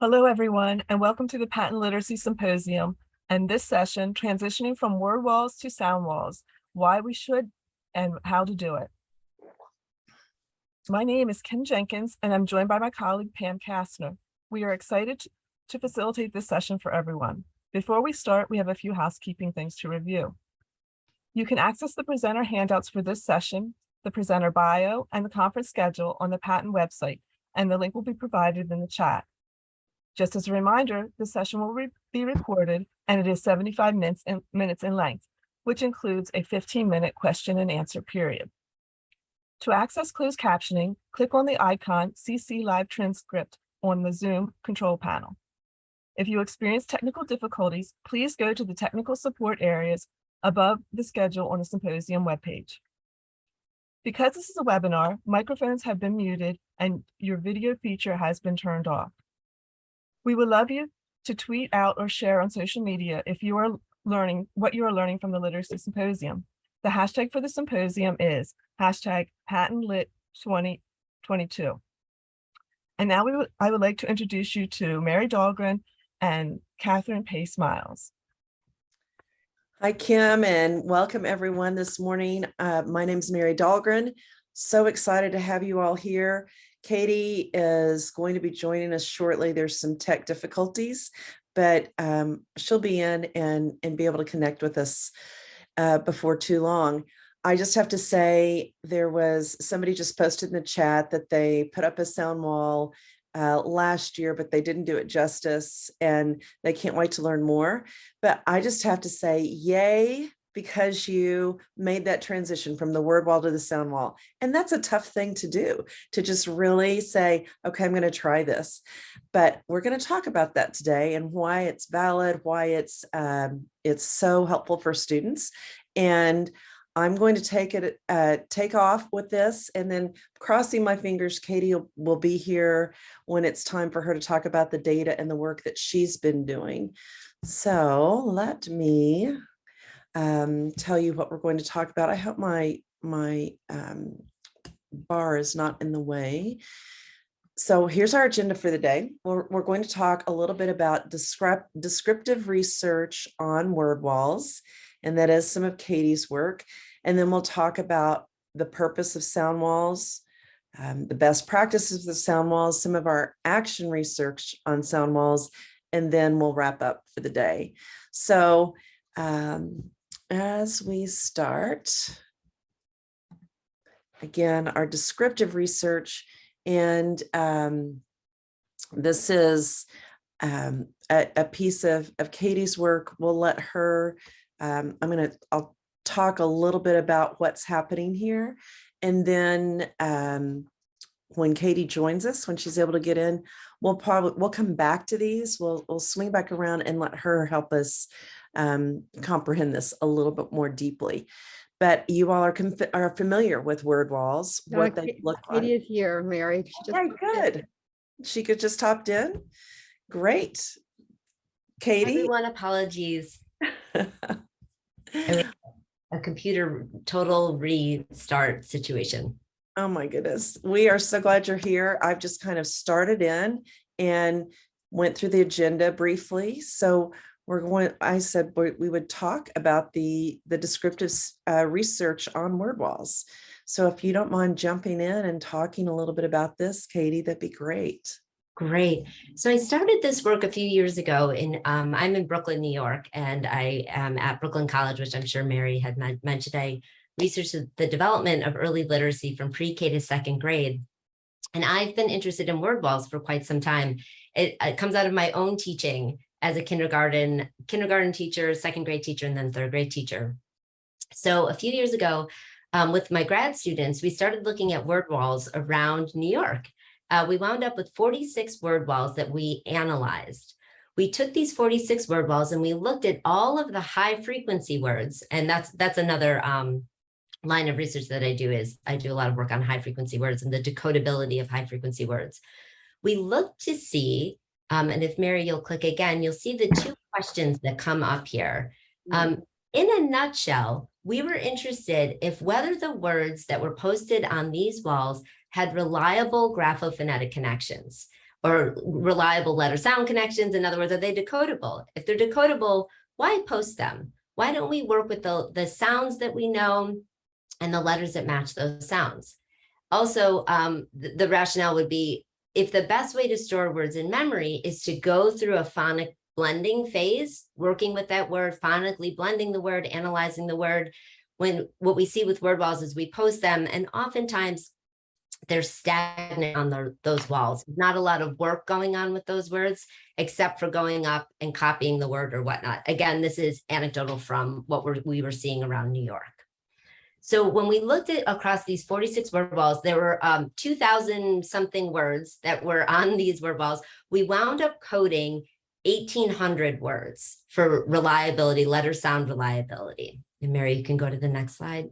Hello, everyone, and welcome to the Patent Literacy Symposium, and this session, Transitioning from Word Walls to Sound Walls, Why We Should and How to Do It. My name is Kim Jenkins, and I'm joined by my colleague, Pam Kastner. We are excited to facilitate this session for everyone. Before we start, we have a few housekeeping things to review. You can access the presenter handouts for this session, the presenter bio, and the conference schedule on the Patent website, and the link will be provided in the chat. Just as a reminder, the session will be recorded and it is 75 minutes in length, which includes a 15-minute question and answer period. To access closed captioning, click on the icon CC Live Transcript on the Zoom control panel. If you experience technical difficulties, please go to the technical support areas above the schedule on the symposium webpage. Because this is a webinar, microphones have been muted and your video feature has been turned off. We would love you to tweet out or share on social media if you are learning what you are learning from the Literacy Symposium. The hashtag for the symposium is hashtag PatentLit2022. And now I would like to introduce you to Mary Dahlgren and Katharine Pace Miles. Hi, Kim, and welcome everyone this morning. My name is Mary Dahlgren. So excited to have you all here. Katie is going to be joining us shortly. There's some tech difficulties, but she'll be in and be able to connect with us before too long. I just have to say, there was somebody just posted in the chat that they put up a sound wall last year, but they didn't do it justice and they can't wait to learn more. But I just have to say, yay, because you made that transition from the word wall to the sound wall. And that's a tough thing to do, to just really say, okay, I'm going to try this. But we're going to talk about that today and why it's valid, why it's so helpful for students. And I'm going to take off with this, and then crossing my fingers, Katie will be here when it's time for her to talk about the data and the work that she's been doing. So let me tell you what we're going to talk about. I hope my bar is not in the way. So here's our agenda for the day. We're going to talk a little bit about descriptive research on word walls, and that is some of Katie's work. And then we'll talk about the purpose of sound walls, the best practices of sound walls, some of our action research on sound walls, and then we'll wrap up for the day. So as we start, again, our descriptive research, and this is a piece of Katie's work. We'll let her, I'll talk a little bit about what's happening here. And then when Katie joins us, when she's able to get in, we'll come back to these. We'll swing back around and let her help us comprehend this a little bit more deeply. But you all are familiar with word walls, what they look like. Katie is here, Mary. Okay, good. She could just hopped in. Great. Katie? Everyone, apologies. A computer total restart situation. Oh my goodness. We are so glad you're here. I've just kind of started in and went through the agenda briefly. So I said we would talk about the descriptive research on word walls. So if you don't mind jumping in and talking a little bit about this, Katie, that'd be great. Great. So I started this work a few years ago I'm in Brooklyn, New York, and I am at Brooklyn College, which I'm sure Mary had mentioned. I researched the development of early literacy from pre-K to second grade. And I've been interested in word walls for quite some time. It comes out of my own teaching as a kindergarten teacher, second grade teacher, and then third grade teacher. So a few years ago, with my grad students, we started looking at word walls around New York. We wound up with 46 word walls that we analyzed. We took these 46 word walls and we looked at all of the high frequency words. And that's another line of research that I do a lot of work on high frequency words and the decodability of high frequency words. We looked to see, and if Mary, you'll click again, you'll see the two questions that come up here. In a nutshell, we were interested if whether the words that were posted on these walls had reliable graphophonetic connections. or reliable letter sound connections. In other words, are they decodable? If they're decodable, why post them? Why don't we work with the sounds that we know and the letters that match those sounds? Also, the rationale would be, if the best way to store words in memory is to go through a phonic blending phase, working with that word, phonically blending the word, analyzing the word, when what we see with word walls is we post them, and oftentimes they're stagnant on those walls. Not a lot of work going on with those words, except for going up and copying the word or whatnot. Again, this is anecdotal from what we were seeing around New York. So when we looked at across these 46 word walls, there were 2,000 something words that were on these word walls. We wound up coding 1,800 words for reliability, letter sound reliability. And Mary, you can go to the next slide.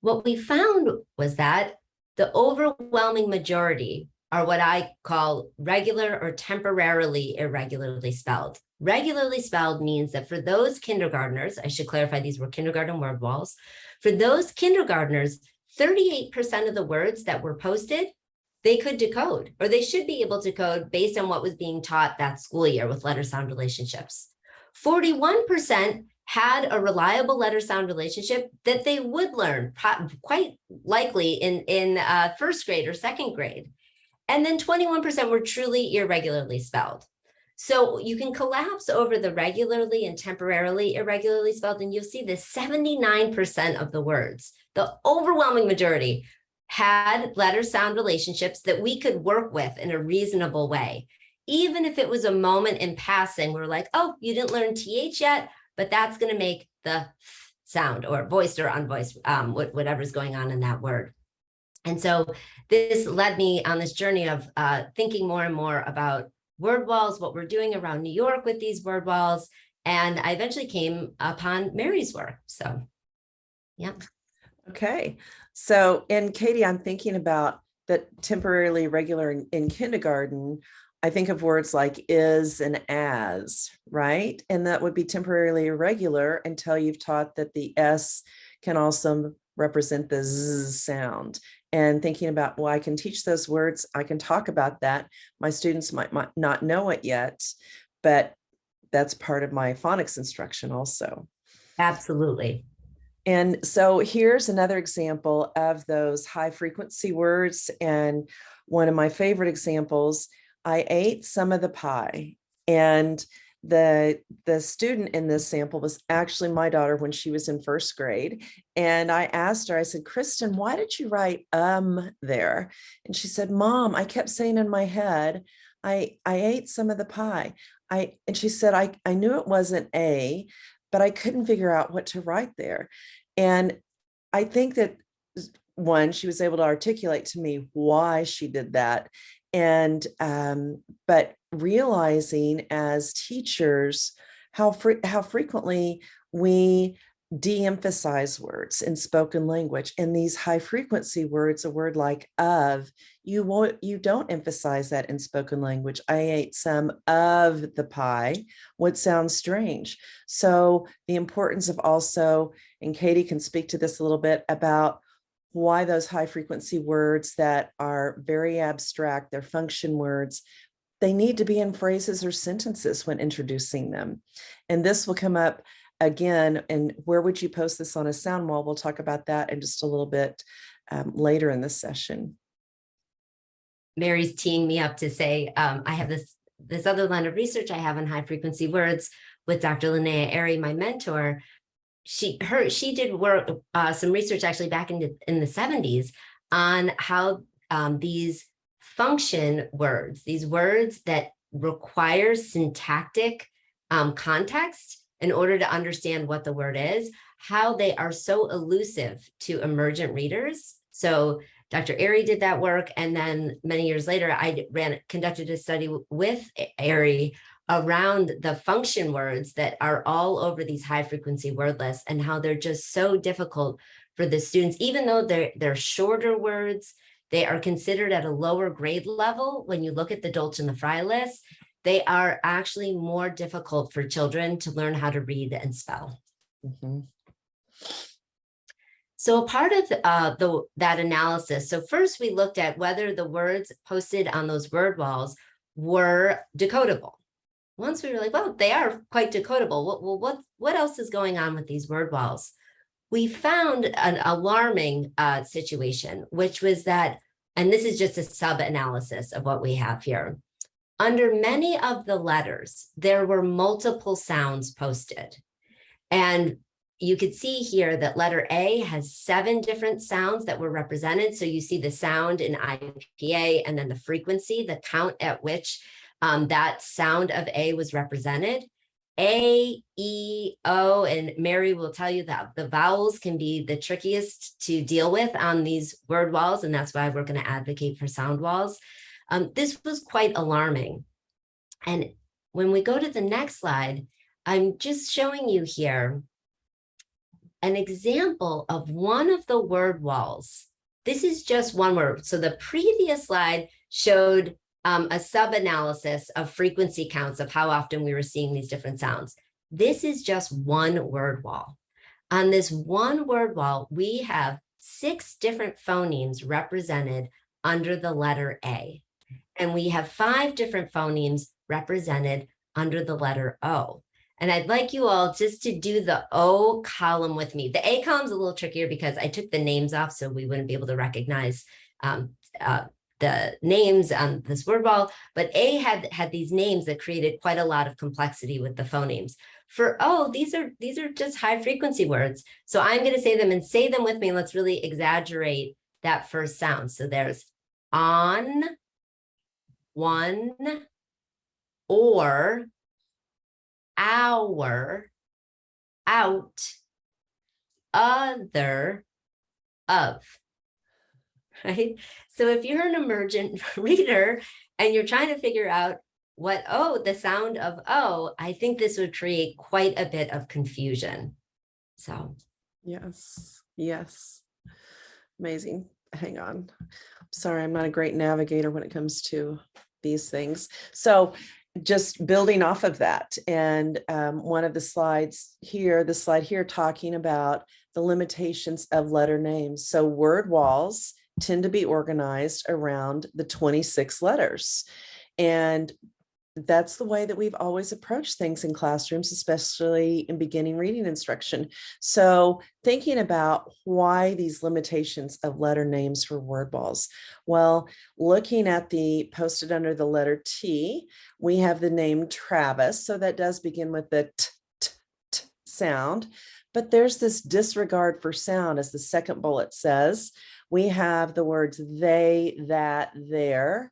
What we found was that the overwhelming majority are what I call regular or temporarily irregularly spelled. Regularly spelled means that for those kindergartners, I should clarify these were kindergarten word walls, for those kindergartners, 38% of the words that were posted, they could decode, or they should be able to code based on what was being taught that school year with letter sound relationships. 41% had a reliable letter sound relationship that they would learn quite likely in first grade or second grade. And then 21% were truly irregularly spelled. So you can collapse over the regularly and temporarily irregularly spelled, and you'll see that 79% of the words, the overwhelming majority, had letter sound relationships that we could work with in a reasonable way. Even if it was a moment in passing, we're like, oh, you didn't learn TH yet, but that's going to make the sound, or voiced or unvoiced, whatever's going on in that word. And so this led me on this journey of thinking more and more about word walls, what we're doing around New York with these word walls. And I eventually came upon Mary's work. So, yeah. Okay. So, and Katie, I'm thinking about that temporarily irregular in kindergarten. I think of words like is and as, right? And that would be temporarily irregular until you've taught that the S can also represent the Z sound. And thinking about, well, I can teach those words, I can talk about that. My students might not know it yet, but that's part of my phonics instruction also. Absolutely. And so here's another example of those high frequency words. And one of my favorite examples, I ate some of the pie. And the student in this sample was actually my daughter when she was in first grade. And I asked her, I said, Kristen, why did you write there? And she said, Mom, I kept saying in my head, I ate some of the pie. And she said, I knew it wasn't A, but I couldn't figure out what to write there. And I think that one, she was able to articulate to me why she did that. And, but realizing as teachers, how frequently we de-emphasize words in spoken language, and these high frequency words, a word like of, you don't emphasize that in spoken language. I ate some of the pie would sound strange. So the importance of also, and Katie can speak to this a little bit about why those high frequency words that are very abstract, they're function words, they need to be in phrases or sentences when introducing them. And this will come up again. And where would you post this on a sound wall? We'll talk about that in just a little bit later in this session. Mary's teeing me up to say, I have this other line of research I have on high frequency words with Dr. Linnea Airy, my mentor. She did work, some research actually back in the 70s on how these function words, these words that require syntactic context in order to understand what the word is, how they are so elusive to emergent readers. So Dr. Airy did that work. And then many years later, I conducted a study with Airy around the function words that are all over these high frequency word lists and how they're just so difficult for the students, even though they're shorter words, they are considered at a lower grade level. When you look at the Dolch and the Fry list, they are actually more difficult for children to learn how to read and spell. Mm-hmm. So a part of that analysis, so first we looked at whether the words posted on those word walls were decodable. Once we were like, well, they are quite decodable. What else is going on with these word walls? We found an alarming situation, which was that, and this is just a sub-analysis of what we have here. Under many of the letters, there were multiple sounds posted. And you could see here that letter A has 7 different sounds that were represented. So you see the sound in IPA and then the frequency, the count at which that sound of A was represented. A, E, O, and Mary will tell you that the vowels can be the trickiest to deal with on these word walls, and that's why we're going to advocate for sound walls. This was quite alarming. And when we go to the next slide, I'm just showing you here an example of one of the word walls. This is just one word. So the previous slide showed a sub-analysis of frequency counts of how often we were seeing these different sounds. This is just one word wall. On this one word wall, we have 6 different phonemes represented under the letter A. And we have 5 different phonemes represented under the letter O. And I'd like you all just to do the O column with me. The A column is a little trickier because I took the names off so we wouldn't be able to recognize the names on this word wall, but A had these names that created quite a lot of complexity with the phonemes. For O, these are just high frequency words. So I'm going to say them and say them with me. Let's really exaggerate that first sound. So there's on, one, or, our, out, other, of. Right? So if you're an emergent reader and you're trying to figure out what O, the sound of O, I think this would create quite a bit of confusion. So Yes, yes. Amazing. Hang on. Sorry, I'm not a great navigator when it comes to these things. So just building off of that, and one of the slides here, the slide here talking about the limitations of letter names. So word walls tend to be organized around the 26 letters. And that's the way that we've always approached things in classrooms, especially in beginning reading instruction. So thinking about why these limitations of letter names for word walls. Well, looking at the posted under the letter T, we have the name Travis. So that does begin with the t, t, t sound, but there's this disregard for sound, as the second bullet says. We have the words they, that, their.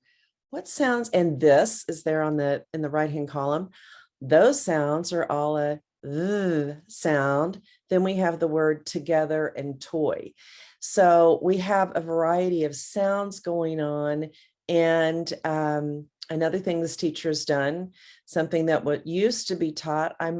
What sounds, and this is there on in the right-hand column. Those sounds are all a th sound. Then we have the word together and toy. So we have a variety of sounds going on. And another thing this teacher has done, something that what used to be taught, I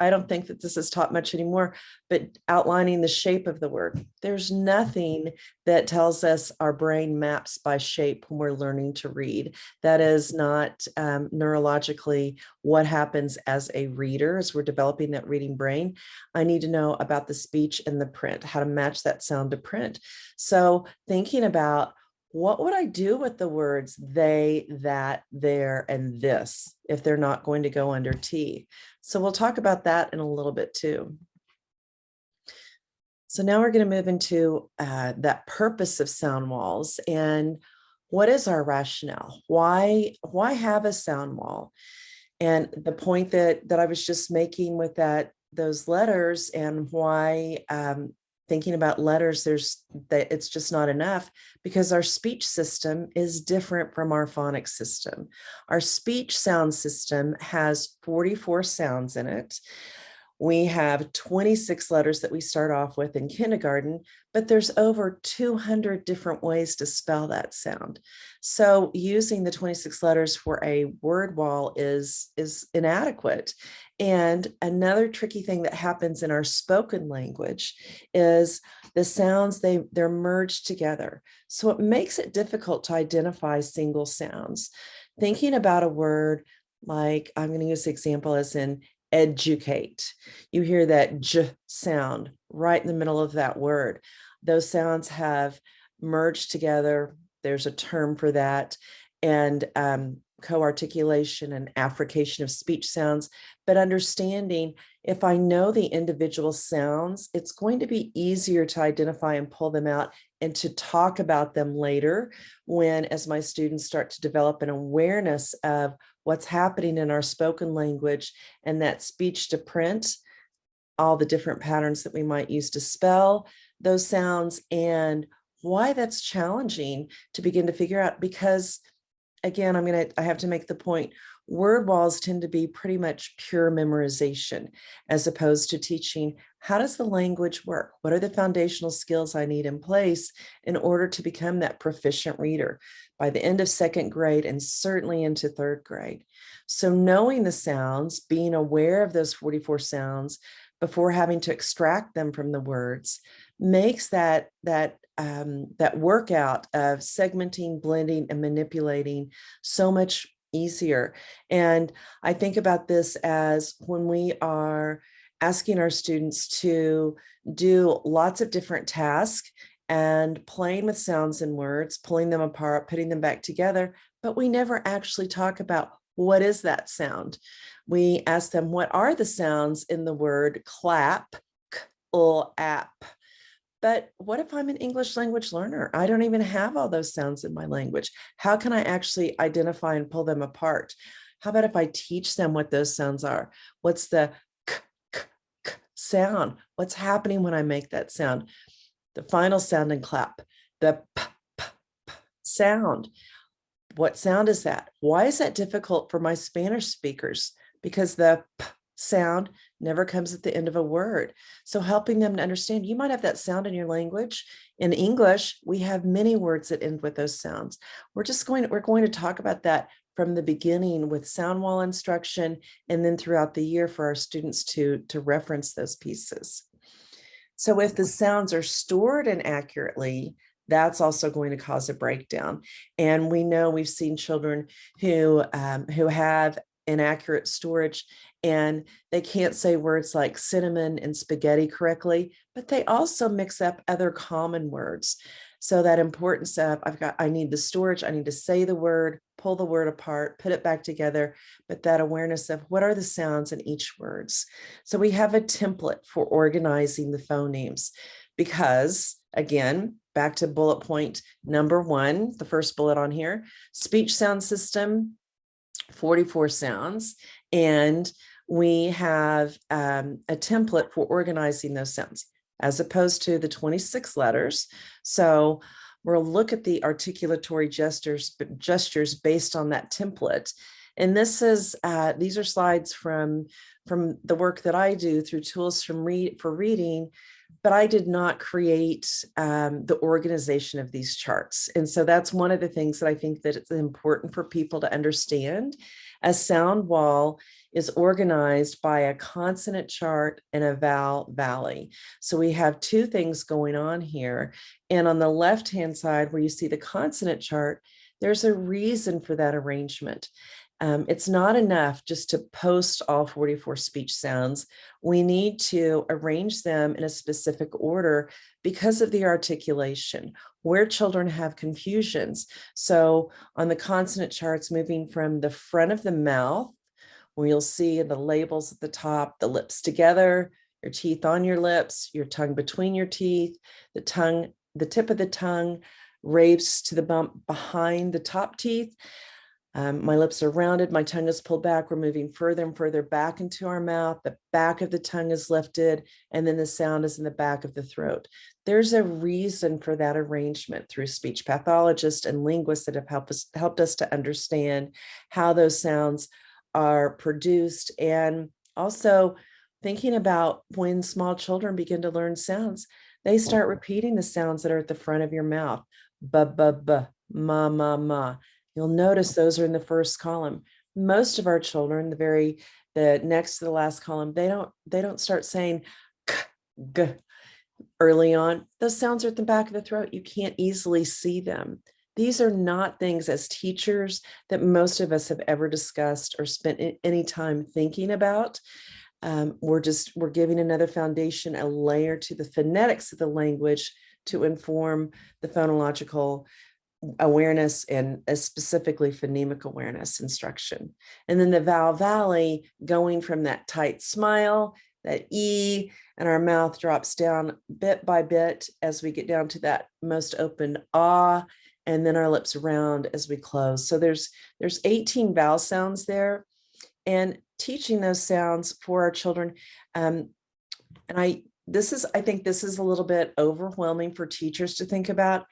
don't think that this is taught much anymore, but outlining the shape of the word. There's nothing that tells us our brain maps by shape when we're learning to read. That is not neurologically what happens as a reader, as we're developing that reading brain. I need to know about the speech and the print, how to match that sound to print. So thinking about, what would I do with the words they, that, their, and this if they're not going to go under T? So we'll talk about that in a little bit too. So now we're going to move into that purpose of sound walls and what is our rationale? Why have a sound wall? And the point that I was just making with those letters and why thinking about letters, it's just not enough, because our speech system is different from our phonics system. Our speech sound system has 44 sounds in it. We have 26 letters that we start off with in kindergarten, but there's over 200 different ways to spell that sound. So using the 26 letters for a word wall is inadequate. And another tricky thing that happens in our spoken language is the sounds, they're merged together. So it makes it difficult to identify single sounds. Thinking about a word like, I'm going to use the example as in educate. You hear that j sound right in the middle of that word. Those sounds have merged together. There's a term for that. And co-articulation and affrication of speech sounds, but understanding if I know the individual sounds, it's going to be easier to identify and pull them out and to talk about them later when, as my students start to develop an awareness of what's happening in our spoken language and that speech to print, all the different patterns that we might use to spell those sounds and why that's challenging to begin to figure out. Because again, I have to make the point, word walls tend to be pretty much pure memorization, as opposed to teaching, how does the language work? What are the foundational skills I need in place in order to become that proficient reader by the end of second grade and certainly into third grade? So knowing the sounds, being aware of those 44 sounds before having to extract them from the words makes that workout of segmenting, blending, and manipulating so much easier. And I think about this as when we are asking our students to do lots of different tasks and playing with sounds and words, pulling them apart, putting them back together, but we never actually talk about what is that sound. We ask them, what are the sounds in the word clap, app? But what if I'm an English language learner? I don't even have all those sounds in my language. How can I actually identify and pull them apart? How about if I teach them what those sounds are? What's the k sound? What's happening when I make that sound? The final sound in clap, the p sound. What sound is that? Why is that difficult for my Spanish speakers? Because the p sound never comes at the end of a word. So helping them to understand, you might have that sound in your language. In English, we have many words that end with those sounds. We're going to talk about that from the beginning with sound wall instruction, and then throughout the year for our students to reference those pieces. So if the sounds are stored inaccurately, that's also going to cause a breakdown. And we know we've seen children who have inaccurate storage and they can't say words like cinnamon and spaghetti correctly, but they also mix up other common words. So that importance of I need the storage, I need to say the word, pull the word apart, put it back together, but that awareness of what are the sounds in each words. So we have a template for organizing the phonemes because, again, back to bullet point number 1, the first bullet on here, speech sound system, 44 sounds, and we have a template for organizing those sounds as opposed to the 26 letters. So we'll look at the articulatory gestures based on that template. And this is these are slides from the work that I do through tools for reading, but I did not create the organization of these charts. And so that's one of the things that I think that it's important for people to understand. A sound wall is organized by a consonant chart and a vowel valley. So we have two things going on here. And on the left-hand side where you see the consonant chart, there's a reason for that arrangement. It's not enough just to post all 44 speech sounds. We need to arrange them in a specific order because of the articulation, where children have confusions. So on the consonant charts, moving from the front of the mouth, where you'll see the labels at the top, the lips together, your teeth on your lips, your tongue between your teeth, the tip of the tongue raves to the bump behind the top teeth. My lips are rounded, my tongue is pulled back. We're moving further and further back into our mouth. The back of the tongue is lifted, and then the sound is in the back of the throat. There's a reason for that arrangement through speech pathologists and linguists that have helped us to understand how those sounds are produced. And also thinking about when small children begin to learn sounds, they start repeating the sounds that are at the front of your mouth. Ba, ba, ba, ma, ma, ma. You'll notice those are in the first column. Most of our children, the next to the last column, they don't start saying k, g early on. Those sounds are at the back of the throat. You can't easily see them. These are not things as teachers that most of us have ever discussed or spent any time thinking about. We're giving another foundation, a layer to the phonetics of the language to inform the phonological awareness and specifically phonemic awareness instruction. And then the vowel valley, going from that tight smile, that E, and our mouth drops down bit by bit as we get down to that most open ah, and then our lips round as we close. So there's 18 vowel sounds there, and teaching those sounds for our children. And I think this is a little bit overwhelming for teachers to think about.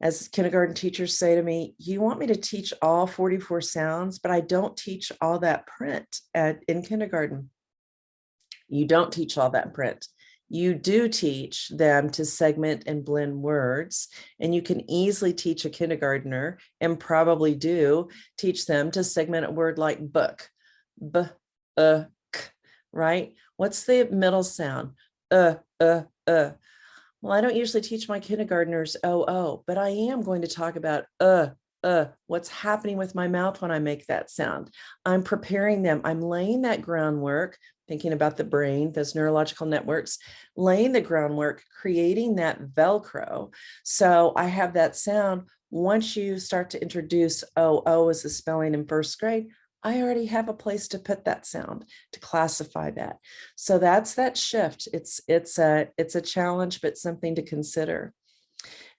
As kindergarten teachers say to me, you want me to teach all 44 sounds, but I don't teach all that print in kindergarten. You don't teach all that print. You do teach them to segment and blend words, and you can easily teach a kindergartner, and probably do teach them to segment a word like book, k, right? What's the middle sound? Well, I don't usually teach my kindergartners oh, but I am going to talk about what's happening with my mouth when I make that sound. I'm preparing them. I'm laying that groundwork, thinking about the brain, those neurological networks, laying the groundwork, creating that Velcro. So I have that sound. Once you start to introduce oh as a spelling in first grade, I already have a place to put that sound, to classify that. So that's that shift. It's a challenge, but something to consider.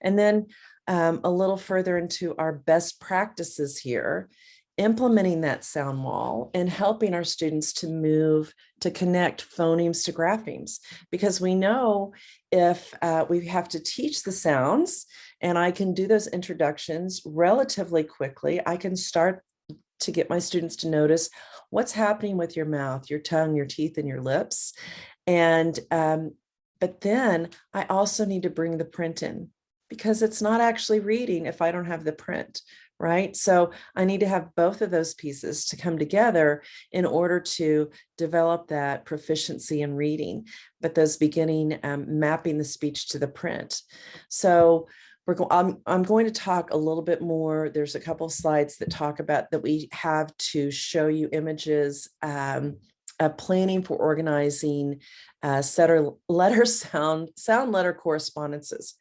And then a little further into our best practices here, implementing that sound wall and helping our students to move to connect phonemes to graphemes, because we know if we have to teach the sounds, and I can do those introductions relatively quickly, I can start to get my students to notice what's happening with your mouth, your tongue, your teeth, and your lips. And but then I also need to bring the print in, because it's not actually reading if I don't have the print, right? So I need to have both of those pieces to come together in order to develop that proficiency in reading, but those beginning mapping the speech to the print. So I'm going to talk a little bit more. There's a couple of slides that talk about that we have to show you images, planning for organizing letter sound letter correspondences.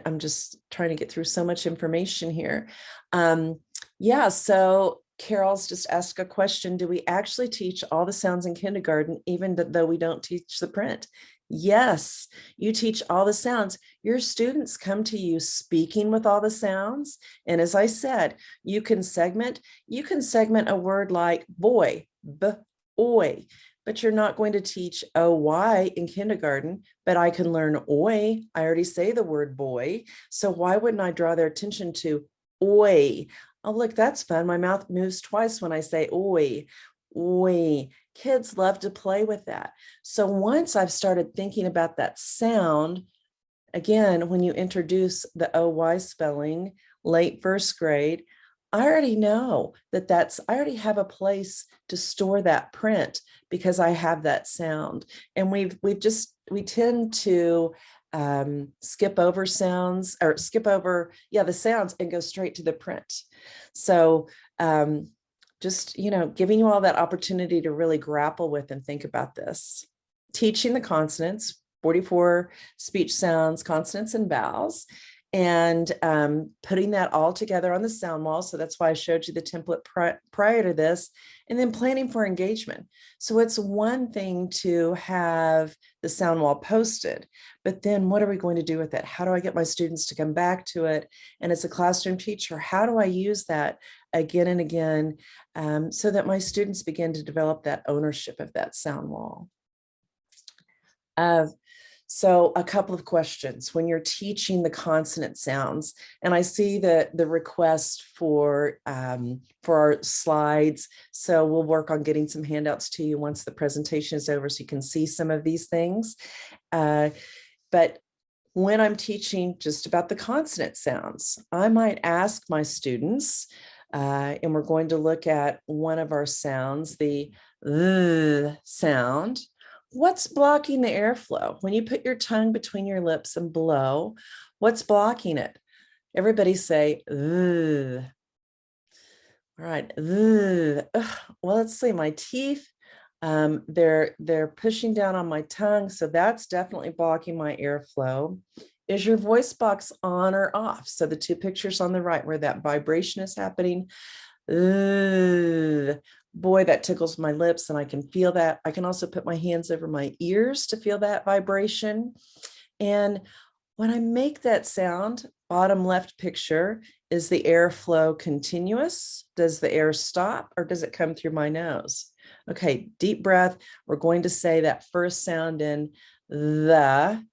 I'm just trying to get through so much information here. Yeah, so Carol's just asked a question. Do we actually teach all the sounds in kindergarten, even though we don't teach the print? Yes, you teach all the sounds. Your students come to you speaking with all the sounds. And as I said, you can segment a word like boy, boy, but you're not going to teach OY in kindergarten, but I can learn oi. I already say the word boy. So why wouldn't I draw their attention to oi? Oh, look, that's fun. My mouth moves twice when I say oi, oi. Kids love to play with that. So once I've started thinking about that sound, again, when you introduce the OY spelling late first grade, I already know I already have a place to store that print because I have that sound. And we tend to skip over sounds, or skip over, the sounds, and go straight to the print. So just, giving you all that opportunity to really grapple with and think about this. Teaching the consonants, 44 speech sounds, consonants, and vowels, and putting that all together on the sound wall. So that's why I showed you the template prior to this, and then planning for engagement. So it's one thing to have the sound wall posted, but then what are we going to do with it? How do I get my students to come back to it? And as a classroom teacher, how do I use that again and again so that my students begin to develop that ownership of that sound wall? So a couple of questions when you're teaching the consonant sounds, and I see the request for our slides. So we'll work on getting some handouts to you once the presentation is over, so you can see some of these things. But when I'm teaching just about the consonant sounds, I might ask my students, and we're going to look at one of our sounds, the sound. What's blocking the airflow? When you put your tongue between your lips and blow, what's blocking it? Everybody say, ugh. All right. Ugh. Ugh. Well, let's see, my teeth, they're pushing down on my tongue. So that's definitely blocking my airflow. Is your voice box on or off? So the two pictures on the right where that vibration is happening. Ugh. Boy, that tickles my lips and I can feel that. I can also put my hands over my ears to feel that vibration. And when I make that sound, bottom left picture, is the airflow continuous? Does the air stop or does it come through my nose? Okay, deep breath. We're going to say that first sound in the.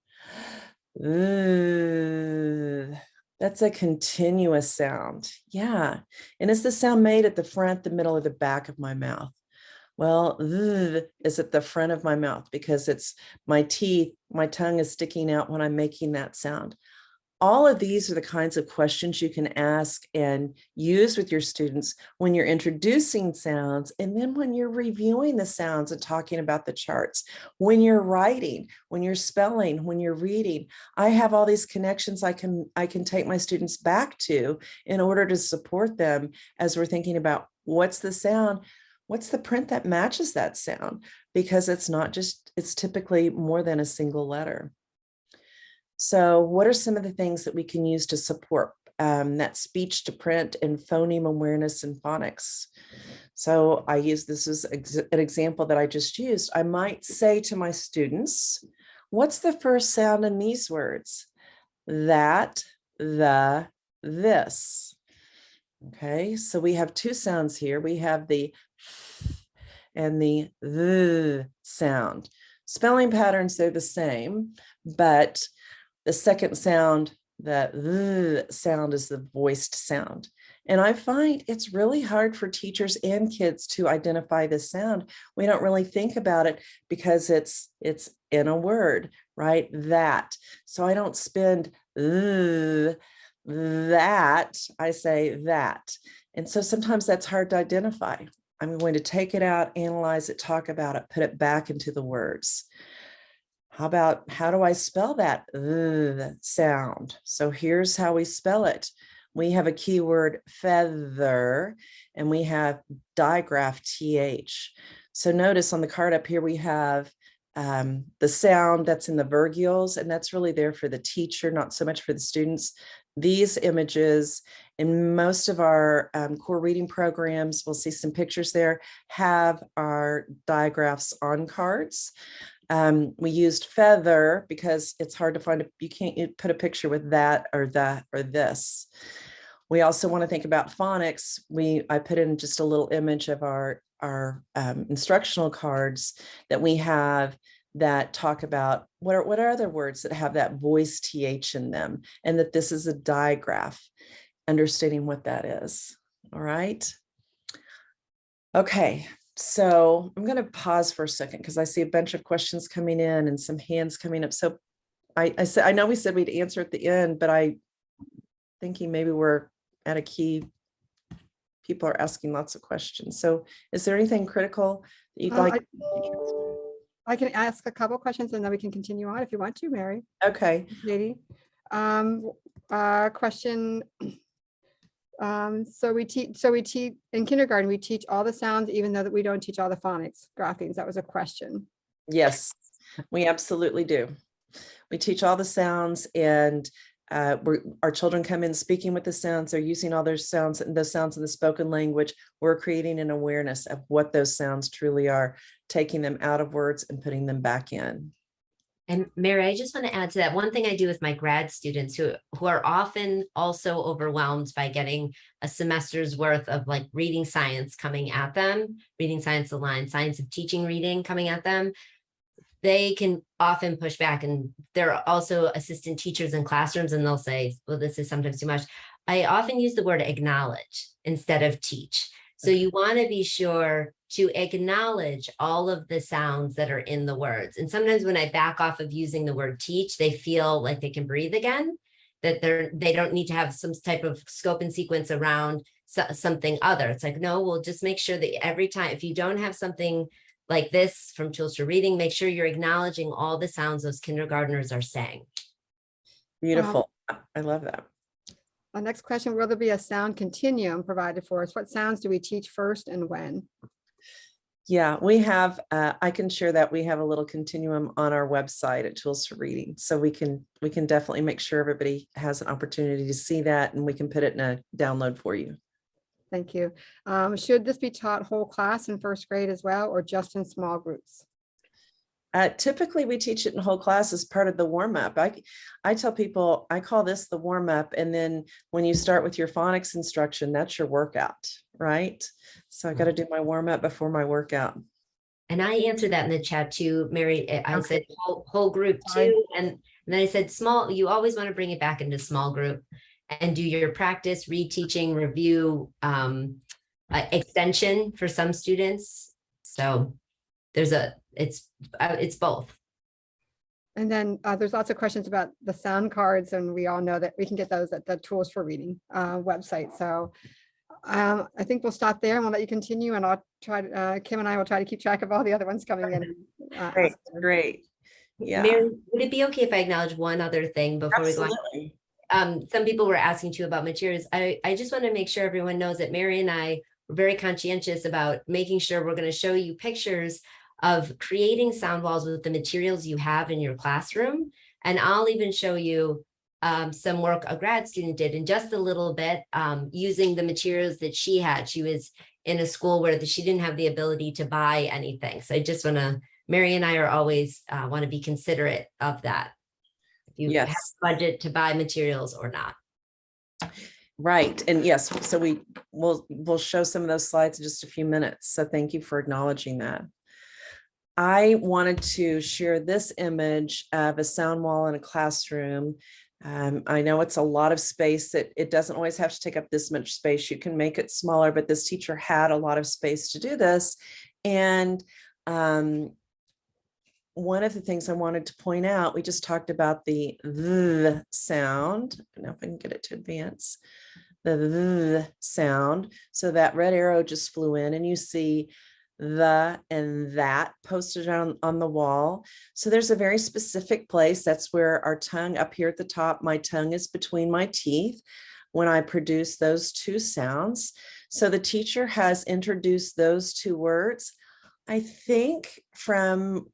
That's a continuous sound. Yeah. And is the sound made at the front, the middle, or the back of my mouth? Well, is at the front of my mouth because it's my teeth, my tongue is sticking out when I'm making that sound. All of these are the kinds of questions you can ask and use with your students when you're introducing sounds, and then when you're reviewing the sounds and talking about the charts, when you're writing, when you're spelling, when you're reading. I have all these connections I can take my students back to in order to support them as we're thinking about what's the sound, what's the print that matches that sound, because it's not just, it's typically more than a single letter. So what are some of the things that we can use to support that speech to print and phoneme awareness and phonics? So I use this as an example that I just used. I might say to my students, what's the first sound in these words? That, the, this. Okay, so we have two sounds here. We have the and the sound. Spelling patterns, they're the same, but the second sound, the sound, is the voiced sound. And I find it's really hard for teachers and kids to identify this sound. We don't really think about it because it's in a word, right? That. So I don't spend that, I say that. And so sometimes that's hard to identify. I'm going to take it out, analyze it, talk about it, put it back into the words. How do I spell that sound? So here's how we spell it. We have a keyword feather, and we have digraph th. So notice on the card up here, we have the sound that's in the virgules, and that's really there for the teacher, not so much for the students. These images in most of our core reading programs, we'll see some pictures there, have our digraphs on cards. We used feather because it's hard to find, you can't put a picture with that or this. We also want to think about phonics. I put in just a little image of our instructional cards that we have that talk about what are other words that have that voice th in them, and that this is a digraph, understanding what that is. All right. Okay. So I'm going to pause for a second because I see a bunch of questions coming in and some hands coming up. So I know we said we'd answer at the end, but I thinking maybe we're at a key. People are asking lots of questions. So is there anything critical that you'd like? I can ask a couple questions and then we can continue on if you want to, Mary. Okay. Katie. Question. So we teach in kindergarten, we teach all the sounds, even though that we don't teach all the phonics graphemes. That was a question. Yes, we absolutely do. We teach all the sounds, and our children come in speaking with the sounds. They're using all their sounds and those sounds in the spoken language. We're creating an awareness of what those sounds truly are, taking them out of words and putting them back in. And Mary, I just want to add to that. One thing I do with my grad students who are often also overwhelmed by getting a semester's worth of like reading science coming at them, reading science aligned, science of teaching reading coming at them. They can often push back, and there are also assistant teachers in classrooms, and they'll say, well, this is sometimes too much. I often use the word acknowledge instead of teach. So you want to be sure to acknowledge all of the sounds that are in the words. And sometimes when I back off of using the word teach, they feel like they can breathe again, that they don't need to have some type of scope and sequence around something other. It's like, no, we'll just make sure that every time, if you don't have something like this from Tools for Reading, make sure you're acknowledging all the sounds those kindergartners are saying. Beautiful. I love that. Our next question, will there be a sound continuum provided for us? What sounds do we teach first and when? Yeah, we have, I can share that we have a little continuum on our website at Tools for Reading. So we can definitely make sure everybody has an opportunity to see that, and we can put it in a download for you. Thank you. Should this be taught whole class in first grade as well, or just in small groups? Typically, we teach it in whole class as part of the warm-up. I tell people, I call this the warm-up, and then when you start with your phonics instruction, that's your workout, right? So I got to do my warm-up before my workout. And I answered that in the chat too, Mary. I Okay. said whole group Fine. too. And then I said small, you always want to bring it back into small group and do your practice, reteaching, review, extension for some students. So it's both. And then there's lots of questions about the sound cards, and we all know that we can get those at the Tools for Reading website. So I think we'll stop there and we'll let you continue, and I'll try to, Kim and I will try to keep track of all the other ones coming in. Great. Yeah. Mary, would it be okay if I acknowledge one other thing before Absolutely. we go on? Some people were asking too about materials. I just want to make sure everyone knows that Mary and I were very conscientious about making sure we're going to show you pictures of creating sound walls with the materials you have in your classroom. And I'll even show you some work a grad student did in just a little bit using the materials that she had. She was in a school where she didn't have the ability to buy anything. So I just want to, Mary and I are always want to be considerate of that. If you have budget to buy materials or not. Right. And yes, so we'll show some of those slides in just a few minutes. So thank you for acknowledging that. I wanted to share this image of a sound wall in a classroom. I know it's a lot of space. It doesn't always have to take up this much space. You can make it smaller, but this teacher had a lot of space to do this. And one of the things I wanted to point out, we just talked about the sound. I don't know if I can get it to advance. The sound. So that red arrow just flew in, and you see the and that posted on the wall. So there's a very specific place. That's where our tongue up here at the top, my tongue is between my teeth when I produce those two sounds. So the teacher has introduced those two words. I think from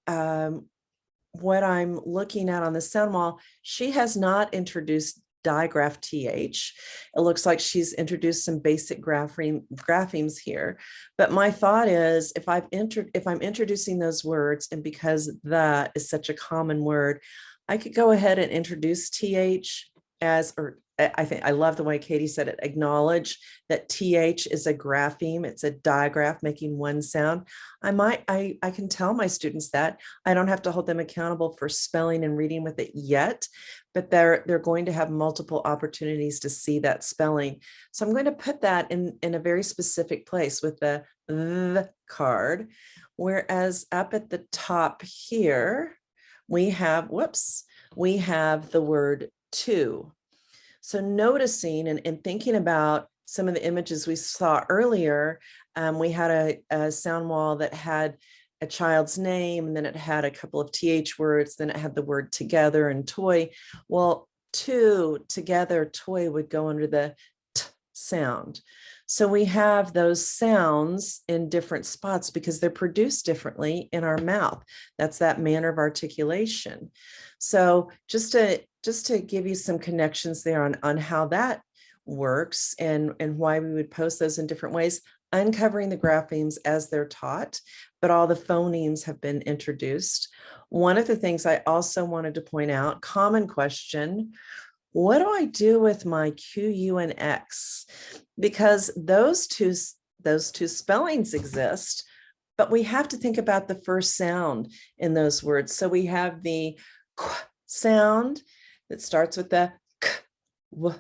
what I'm looking at on the sound wall, she has not introduced digraph TH. It looks like she's introduced some basic graphemes here. But my thought is, if I'm introducing those words, and because the is such a common word, I could go ahead and introduce TH as, or I think I love the way Katie said it, acknowledge that TH is a grapheme. It's a digraph making one sound. I can tell my students that. I don't have to hold them accountable for spelling and reading with it yet, but they're going to have multiple opportunities to see that spelling. So I'm going to put that in a very specific place with the card. Whereas up at the top here, we have the word to. So noticing and thinking about some of the images we saw earlier, we had a sound wall that had a child's name, and then it had a couple of TH words, then it had the word together and toy. Well, to, together, toy would go under the t sound. So we have those sounds in different spots because they're produced differently in our mouth. That's that manner of articulation. So just to give you some connections there on how that works and why we would post those in different ways, uncovering the graphemes as they're taught, but all the phonemes have been introduced. One of the things I also wanted to point out, common question, what do I do with my Q, U, and X? Because those two spellings exist, but we have to think about the first sound in those words. So we have the Q sound that starts with the K, W,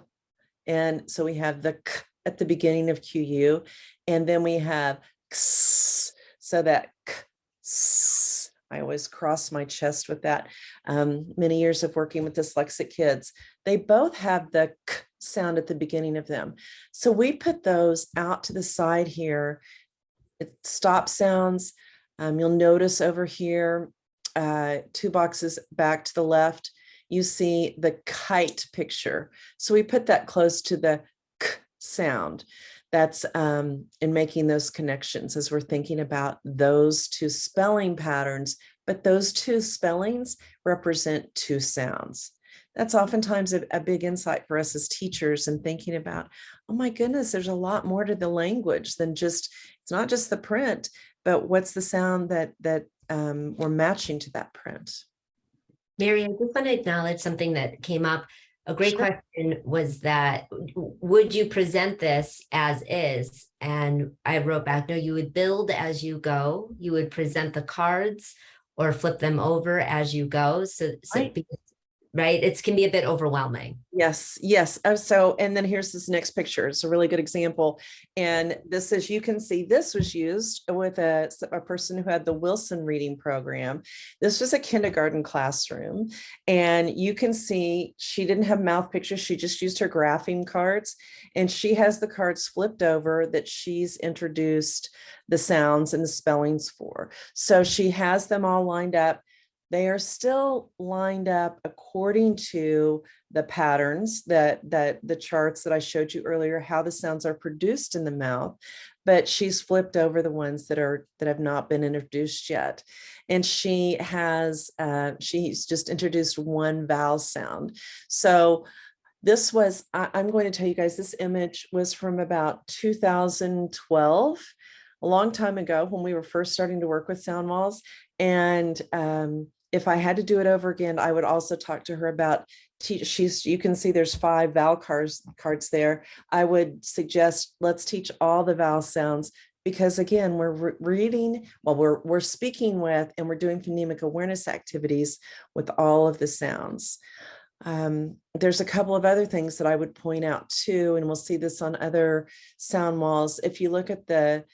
and so we have the K at the beginning of QU, and then we have X, so that K, S, I always cross my chest with that. Many years of working with dyslexic kids, they both have the K sound at the beginning of them. So we put those out to the side here. It's stop sounds. You'll notice over here, 2 boxes back to the left, you see the kite picture. So we put that close to the k sound. That's in making those connections as we're thinking about those two spelling patterns, but those two spellings represent two sounds. That's oftentimes a big insight for us as teachers and thinking about, oh my goodness, there's a lot more to the language than just, it's not just the print, but what's the sound that we're matching to that print. Mary, I just want to acknowledge something that came up. A great Sure. question was that, would you present this as is? And I wrote back, no, you would build as you go. You would present the cards or flip them over as you go. So Right. because, right, it can be a bit overwhelming. Yes, yes. So, and then here's this next picture. It's a really good example. And this is, you can see this was used with a person who had the Wilson reading program. This was a kindergarten classroom. And you can see she didn't have mouth pictures. She just used her graphing cards. And she has the cards flipped over that she's introduced the sounds and the spellings for. So she has them all lined up. They are still lined up according to the patterns that the charts that I showed you earlier, how the sounds are produced in the mouth, but she's flipped over the ones that have not been introduced yet. And she has, she's just introduced one vowel sound. So this was, I'm going to tell you guys, this image was from about 2012, a long time ago when we were first starting to work with sound walls. And if I had to do it over again, I would also talk to her about, you can see there's 5 vowel cards there. I would suggest let's teach all the vowel sounds, because again, we're reading, well, we're speaking with, and we're doing phonemic awareness activities with all of the sounds. There's a couple of other things that I would point out too, and we'll see this on other sound walls. If you look at the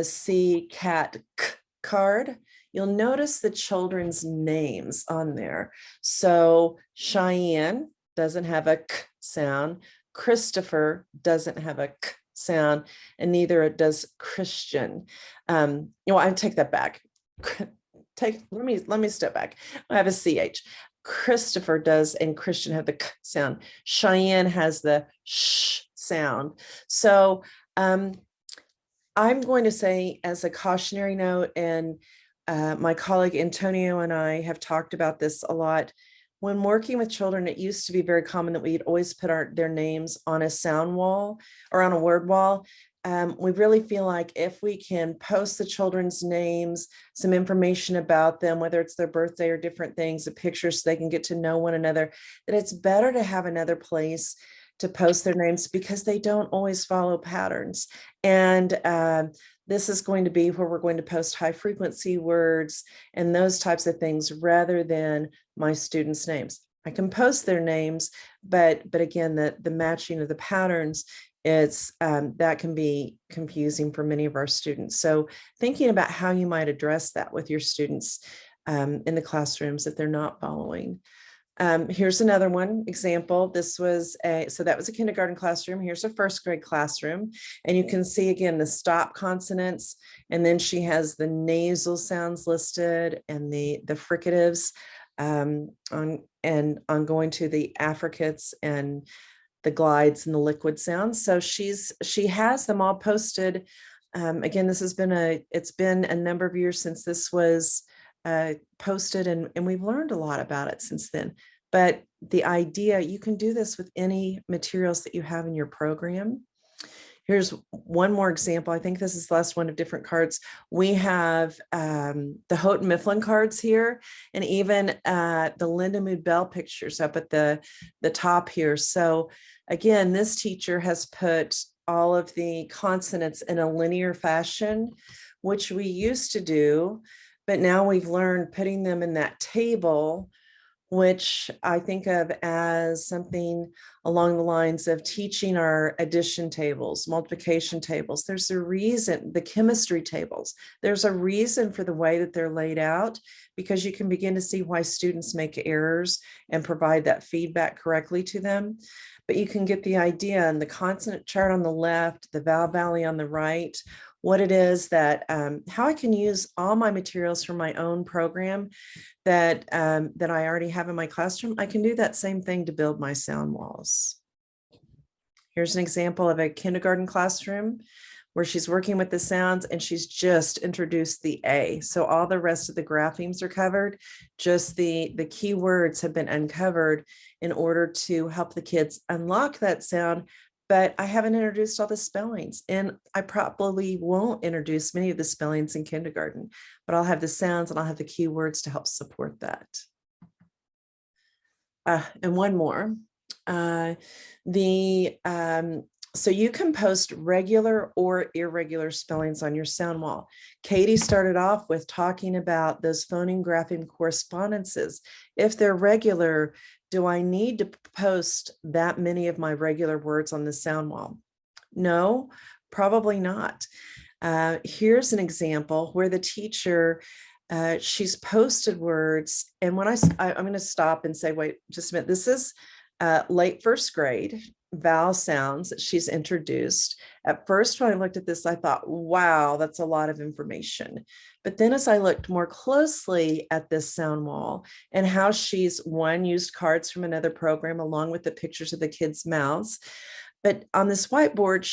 C, cat, k card, you'll notice the children's names on there. So Cheyenne doesn't have a k sound. Christopher doesn't have a k sound, and neither does Christian. I take that back. Let me step back. I have a CH. Christopher does, and Christian have the k sound. Cheyenne has the sh sound. So I'm going to say, as a cautionary note, and my colleague Antonio and I have talked about this a lot. When working with children, it used to be very common that we'd always put their names on a sound wall or on a word wall. We really feel like if we can post the children's names, some information about them, whether it's their birthday or different things, the pictures, so they can get to know one another, that it's better to have another place to post their names, because they don't always follow patterns. And this is going to be where we're going to post high frequency words and those types of things, rather than my students' names. I can post their names, but again, the matching of the patterns, it's that can be confusing for many of our students. So thinking about how you might address that with your students in the classrooms if they're not following. Here's another one example. This was so that was a kindergarten classroom. Here's a first grade classroom. And you can see again the stop consonants, and then she has the nasal sounds listed and the fricatives on going to the affricates and the glides and the liquid sounds. So she has them all posted. Again, this has been it's been a number of years since this was posted, and we've learned a lot about it since then. But the idea, you can do this with any materials that you have in your program. Here's one more example. I think this is the last one of different cards. We have the Houghton Mifflin cards here, and even the Linda Mood Bell pictures up at the top here. So again, this teacher has put all of the consonants in a linear fashion, which we used to do. But now we've learned putting them in that table, which I think of as something along the lines of teaching our addition tables, multiplication tables. There's a reason, the chemistry tables, there's a reason for the way that they're laid out, because you can begin to see why students make errors and provide that feedback correctly to them. But you can get the idea, and the consonant chart on the left, the vowel valley on the right, what it is that, how I can use all my materials from my own program that, that I already have in my classroom. I can do that same thing to build my sound walls. Here's an example of a kindergarten classroom where she's working with the sounds and she's just introduced the A. So all the rest of the graphemes are covered. Just the key words have been uncovered in order to help the kids unlock that sound. But I haven't introduced all the spellings, and I probably won't introduce many of the spellings in kindergarten, but I'll have the sounds and I'll have the key words to help support that. And one more. So you can post regular or irregular spellings on your sound wall. Katie started off with talking about those phoneme grapheme correspondences. If they're regular, do I need to post that many of my regular words on the sound wall? No, probably not. Here's an example where the teacher, she's posted words. And when I'm going to stop and say, wait, just a minute, this is late first grade vowel sounds that she's introduced. At first, when I looked at this, I thought, wow, that's a lot of information. But then as I looked more closely at this sound wall and how she's used cards from another program along with the pictures of the kids' mouths. But on this whiteboard,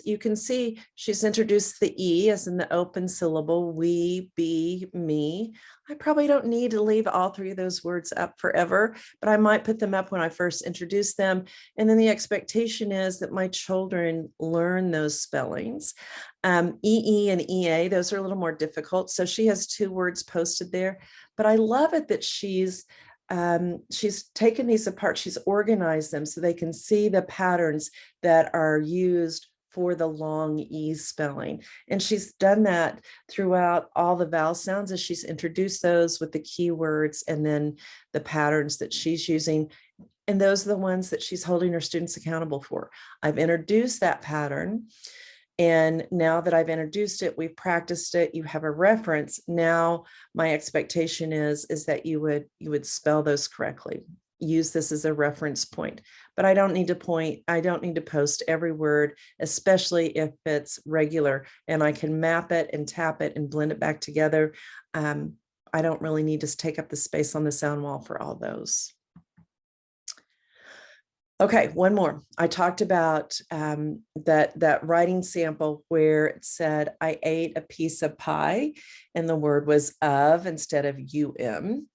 you can see she's introduced the E as in the open syllable, we, be, me. I probably don't need to leave all three of those words up forever, but I might put them up when I first introduce them. And then the expectation is that my children learn those spellings. EE and EA, those are a little more difficult. So she has 2 words posted there, but I love it that she's taken these apart. She's organized them so they can see the patterns that are used for the long E spelling. And she's done that throughout all the vowel sounds as she's introduced those with the keywords and then the patterns that she's using. And those are the ones that she's holding her students accountable for. I've introduced that pattern. And now that I've introduced it, we've practiced it, you have a reference. Now my expectation is that you would spell those correctly. Use this as a reference point, but I don't need to post every word, especially if it's regular and I can map it and tap it and blend it back together. I don't really need to take up the space on the sound wall for all those. Okay, one more. I talked about that writing sample where it said, I ate a piece of pie, and the word was of instead of um.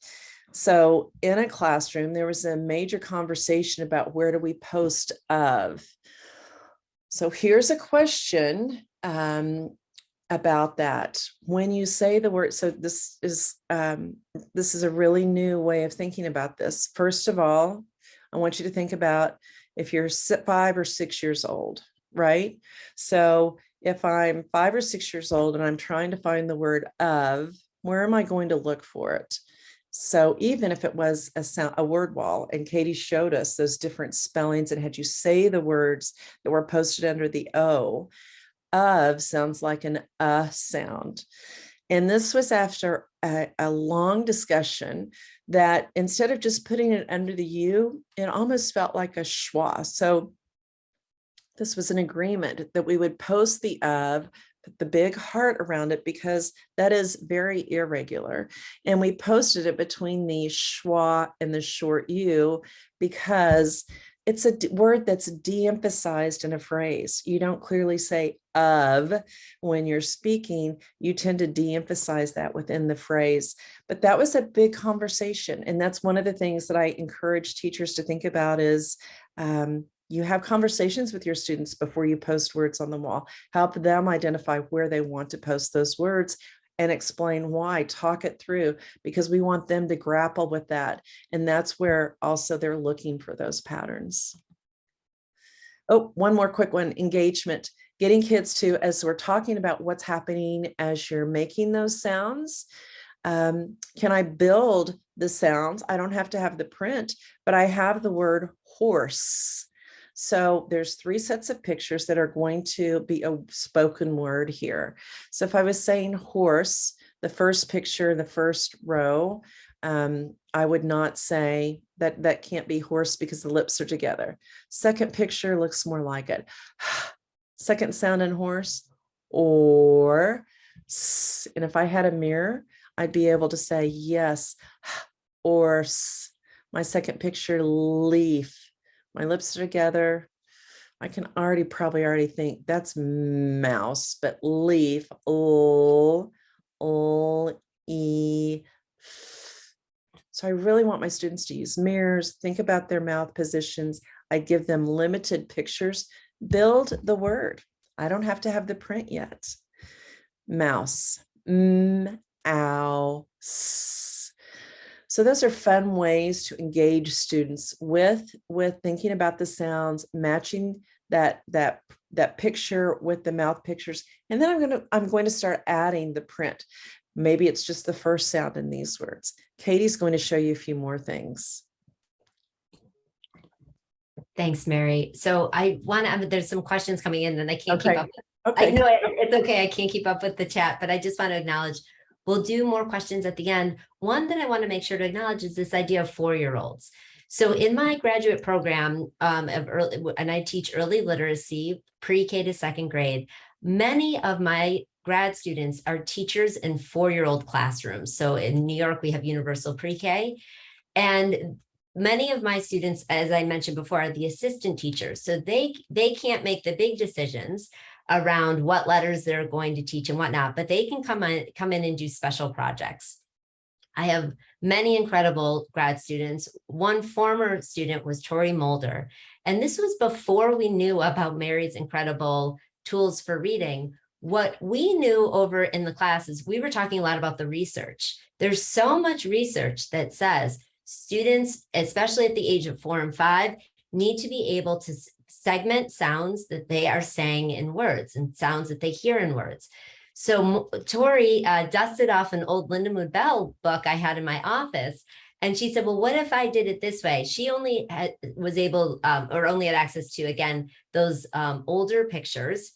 So in a classroom, there was a major conversation about where do we post of. So here's a question about that. When you say the word, so this is a really new way of thinking about this. First of all, I want you to think about if you're 5 or 6 years old, right? So if I'm 5 or 6 years old and I'm trying to find the word of, where am I going to look for it? So even if it was a word wall, and Katie showed us those different spellings and had you say the words that were posted under the O, of sounds like an sound. And this was after a long discussion that instead of just putting it under the U, it almost felt like a schwa. So this was an agreement that we would post the of, put the big heart around it because that is very irregular. And we posted it between the schwa and the short U because it's a word that's de-emphasized in a phrase. You don't clearly say of when you're speaking, you tend to de-emphasize that within the phrase. But that was a big conversation. And that's one of the things that I encourage teachers to think about is you have conversations with your students before you post words on the wall. Help them identify where they want to post those words and explain why, talk it through, because we want them to grapple with that. And that's where also they're looking for those patterns. Oh, one more quick one, engagement. Getting kids to, as we're talking about what's happening as you're making those sounds, can I build the sounds? I don't have to have the print, but I have the word horse. So there's 3 sets of pictures that are going to be a spoken word here. So if I was saying horse, the first picture, the first row, I would not say that can't be horse because the lips are together. Second picture looks more like it. Second sound in horse, or s. And if I had a mirror, I'd be able to say yes, or s. My second picture, leaf. My lips are together. I can probably already think that's mouse, but leaf, l, e. So I really want my students to use mirrors, think about their mouth positions. I give them limited pictures, build the word. I don't have to have the print yet. Mouse, ow, s. So those are fun ways to engage students with thinking about the sounds, matching that picture with the mouth pictures. And then I'm going to start adding the print. Maybe it's just the first sound in these words. Katie's going to show you a few more things. Thanks, Mary. So I want to, there's some questions coming in and I can't keep up. Okay. I know it's okay. I can't keep up with the chat, but I just want to acknowledge, we'll do more questions at the end. One that I want to make sure to acknowledge is this idea of 4-year-olds. So in my graduate program of early, and I teach early literacy, pre-K to second grade, many of my grad students are teachers in 4-year-old classrooms. So in New York, we have universal pre-K, and many of my students, as I mentioned before, are the assistant teachers. So they can't make the big decisions around what letters they're going to teach and whatnot, but they can come in and do special projects. I have many incredible grad students. One former student was Tori Mulder, and this was before we knew about Mary's incredible tools for reading. What we knew over in the classes, we were talking a lot about the research. There's so much research that says students, especially at the age of 4 and 5, need to be able to segment sounds that they are saying in words and sounds that they hear in words. So Tori dusted off an old Lindemood Bell book I had in my office. And she said, well, what if I did it this way? She only was able or only had access to, again, those older pictures.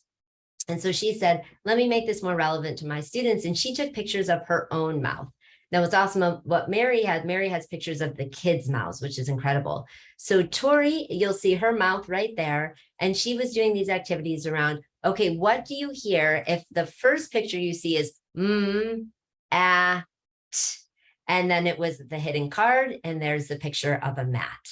And so she said, let me make this more relevant to my students. And she took pictures of her own mouth. Now, what's awesome of what Mary has pictures of the kids' mouths, which is incredible. So Tori, you'll see her mouth right there. And she was doing these activities around, okay, what do you hear if the first picture you see is ah, t, and then it was the hidden card, and there's the picture of a mat.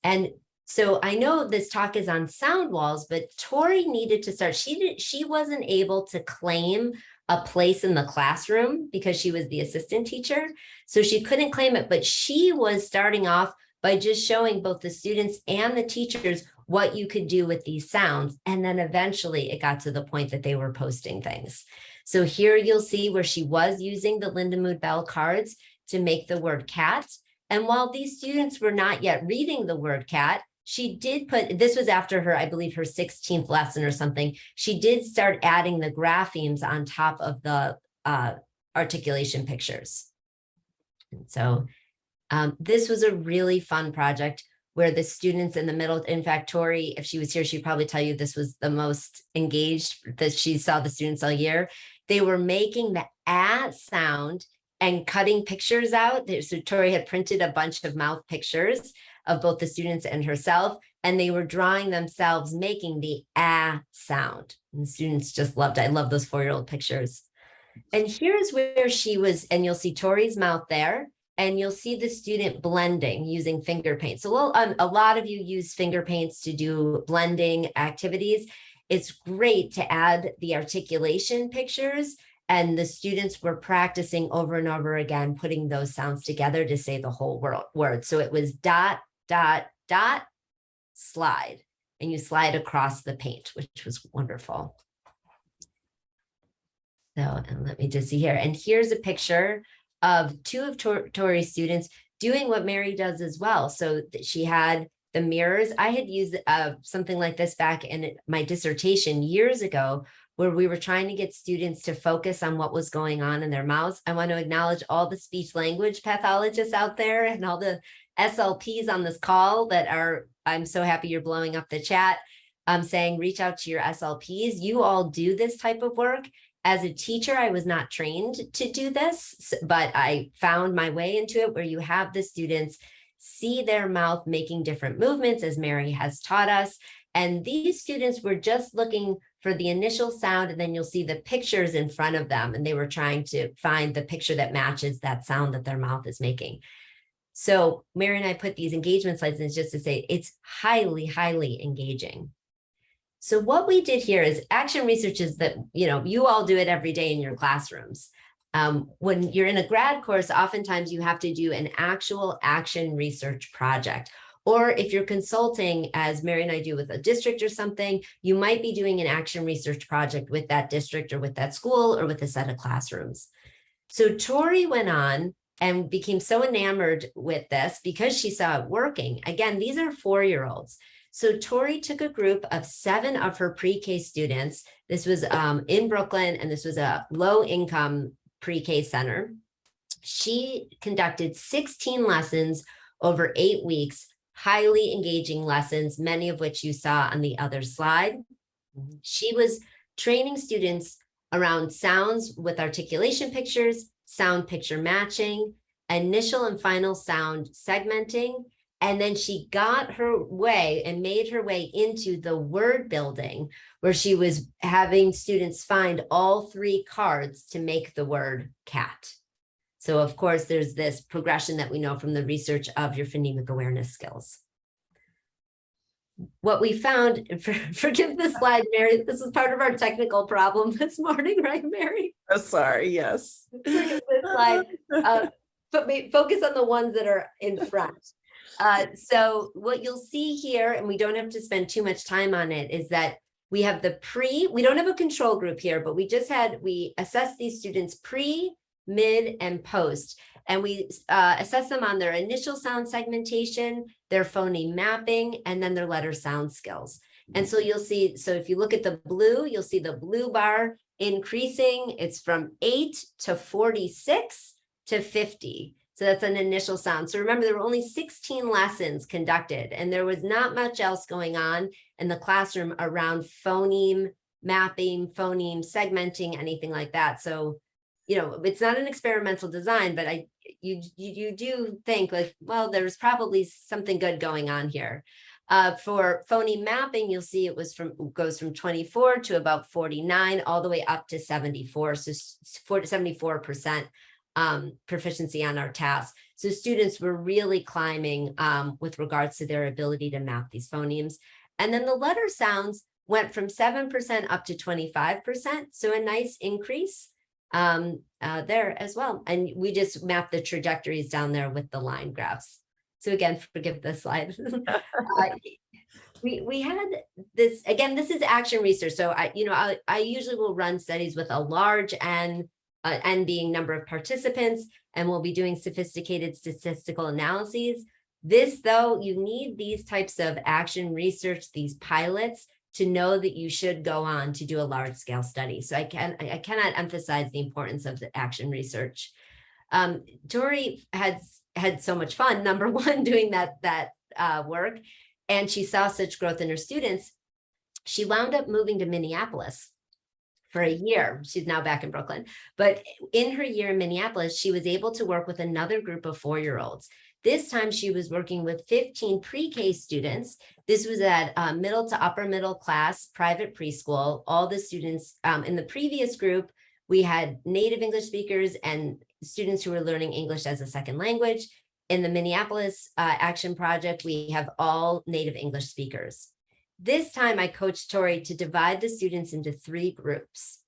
And so I know this talk is on sound walls, but Tori needed to start. She wasn't able to claim a place in the classroom because she was the assistant teacher. So she couldn't claim it, but she was starting off by just showing both the students and the teachers what you could do with these sounds. And then eventually it got to the point that they were posting things. So here you'll see where she was using the Lindemood Bell cards to make the word cat. And while these students were not yet reading the word cat, she did put, this was after her, I believe her 16th lesson or something, she did start adding the graphemes on top of the articulation pictures. And so this was a really fun project where the students in the middle, in fact, Tori, if she was here, she'd probably tell you this was the most engaged that she saw the students all year. They were making the ah sound and cutting pictures out. So Tori had printed a bunch of mouth pictures of both the students and herself, and they were drawing themselves making the ah sound. And the students just loved it. I love those 4-year-old pictures. And here's where she was, and you'll see Tori's mouth there, and you'll see the student blending using finger paint. So a lot of you use finger paints to do blending activities. It's great to add the articulation pictures, and the students were practicing over and over again, putting those sounds together to say the whole word. So it was dot, dot, dot, slide, and you slide across the paint, which was wonderful. So, and let me just see here. And here's a picture of 2 of Tori's students doing what Mary does as well. So she had the mirrors. I had used something like this back in my dissertation years ago, where we were trying to get students to focus on what was going on in their mouths. I want to acknowledge all the speech language pathologists out there and all the SLPs on this call that are, I'm so happy you're blowing up the chat, saying reach out to your SLPs. You all do this type of work. As a teacher, I was not trained to do this, but I found my way into it, where you have the students see their mouth making different movements, as Mary has taught us, And these students were just looking for the initial sound, and then you'll see the pictures in front of them, and they were trying to find the picture that matches that sound that their mouth is making. So Mary and I put these engagement slides in just to say it's highly, highly engaging. So what we did here is action research is that, you all do it every day in your classrooms. When you're in a grad course, oftentimes you have to do an actual action research project. Or if you're consulting, as Mary and I do with a district or something, you might be doing an action research project with that district or with that school or with a set of classrooms. So Tori went on and became so enamored with this because she saw it working. Again, these are 4-year-olds. So Tori took a group of 7 of her pre-K students. This was in Brooklyn, and this was a low-income pre-K center. She conducted 16 lessons over 8 weeks, highly engaging lessons, many of which you saw on the other slide. She was training students around sounds with articulation pictures, sound picture matching, initial and final sound segmenting, and then she got her way and made her way into the word building, where she was having students find all 3 cards to make the word cat. So of course, there's this progression that we know from the research of your phonemic awareness skills. What we found, forgive the slide, Mary, this is part of our technical problem this morning, right, Mary? Oh, sorry, yes. Forgive this slide, but focus on the ones that are in front. So what you'll see here, and we don't have to spend too much time on it, is that we have we don't have a control group here, but we assessed these students pre, mid, and post. And we assess them on their initial sound segmentation, their phoneme mapping, and then their letter sound skills. And so you'll see, so if you look at the blue, you'll see the blue bar increasing. It's from 8 to 46 to 50. So that's an initial sound. So remember, there were only 16 lessons conducted, and there was not much else going on in the classroom around phoneme mapping, phoneme segmenting, anything like that. So, it's not an experimental design, but you do think like, well, there's probably something good going on here. For phoneme mapping, you'll see it goes from 24 to about 49, all the way up to 74. So 74% proficiency on our task. So students were really climbing with regards to their ability to map these phonemes. And then the letter sounds went from 7% up to 25%. So a nice increase there as well. And we just mapped the trajectories down there with the line graphs. So again, forgive the slide. We had this, again, this is action research. So I usually will run studies with a large N being number of participants, and we'll be doing sophisticated statistical analyses. This, though, you need these types of action research, these pilots, to know that you should go on to do a large scale study. So I cannot emphasize the importance of the action research. Tori had so much fun, number one, doing that work, and she saw such growth in her students. She wound up moving to Minneapolis for a year. She's now back in Brooklyn. But in her year in Minneapolis, she was able to work with another group of 4-year-olds. This time she was working with 15 pre-K students. This was at middle to upper middle class private preschool. All the students in the previous group, we had native English speakers and students who were learning English as a second language. In the Minneapolis Action Project, we have all native English speakers. This time I coached Tori to divide the students into 3 groups.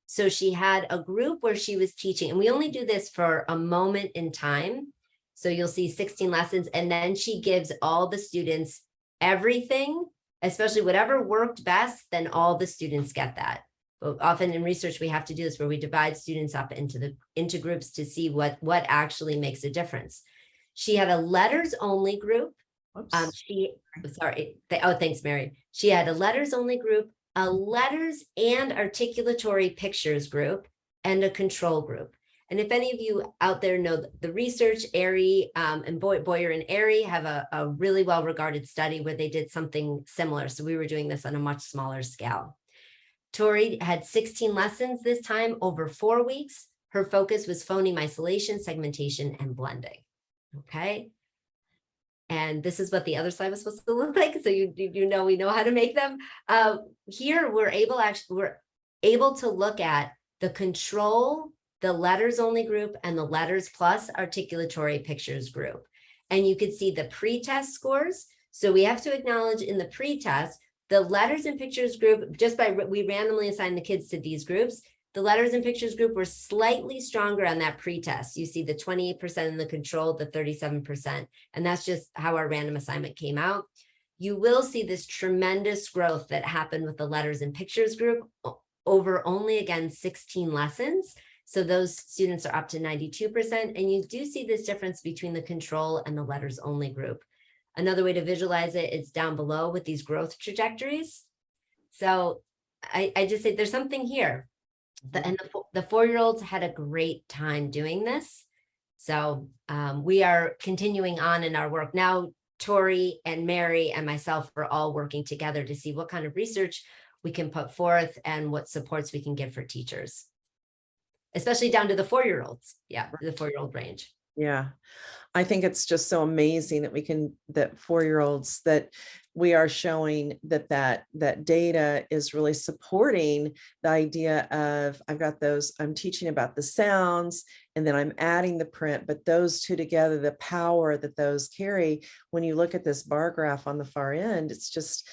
So she had a group where she was teaching, and we only do this for a moment in time. So you'll see 16 lessons, and then she gives all the students everything, especially whatever worked best, then all the students get that. But often in research, we have to do this where we divide students up into groups to see what actually makes a difference. She had a letters only group. Thanks, Mary. She had a letters only group, a letters and articulatory pictures group, and a control group. And if any of you out there know the research, Airy and Boyer and Airy have a really well-regarded study where they did something similar. So we were doing this on a much smaller scale. Tori had 16 lessons this time over 4 weeks. Her focus was phoneme isolation, segmentation, and blending. Okay. And this is what the other side was supposed to look like. So we know how to make them. Here we're able to look at the control, the letters only group, and the letters plus articulatory pictures group. And you could see the pre-test scores. So we have to acknowledge in the pre-test, the letters and pictures group, we randomly assigned the kids to these groups. The letters and pictures group were slightly stronger on that pre-test. You see the 28% in the control, the 37%, and that's just how our random assignment came out. You will see this tremendous growth that happened with the letters and pictures group over only, again, 16 lessons. So those students are up to 92%, and you do see this difference between the control and the letters only group. Another way to visualize it is down below with these growth trajectories. So I just say there's something here. And the 4-year-olds had a great time doing this. So we are continuing on in our work. Now, Tori and Mary and myself are all working together to see what kind of research we can put forth and what supports we can give for teachers, especially down to the 4-year-olds. Yeah, the 4-year-old range. Yeah, I think it's just so amazing that that 4-year-olds, that we are showing that data is really supporting the idea of, I'm teaching about the sounds and then I'm adding the print, but those two together, the power that those carry, when you look at this bar graph on the far end, it's just,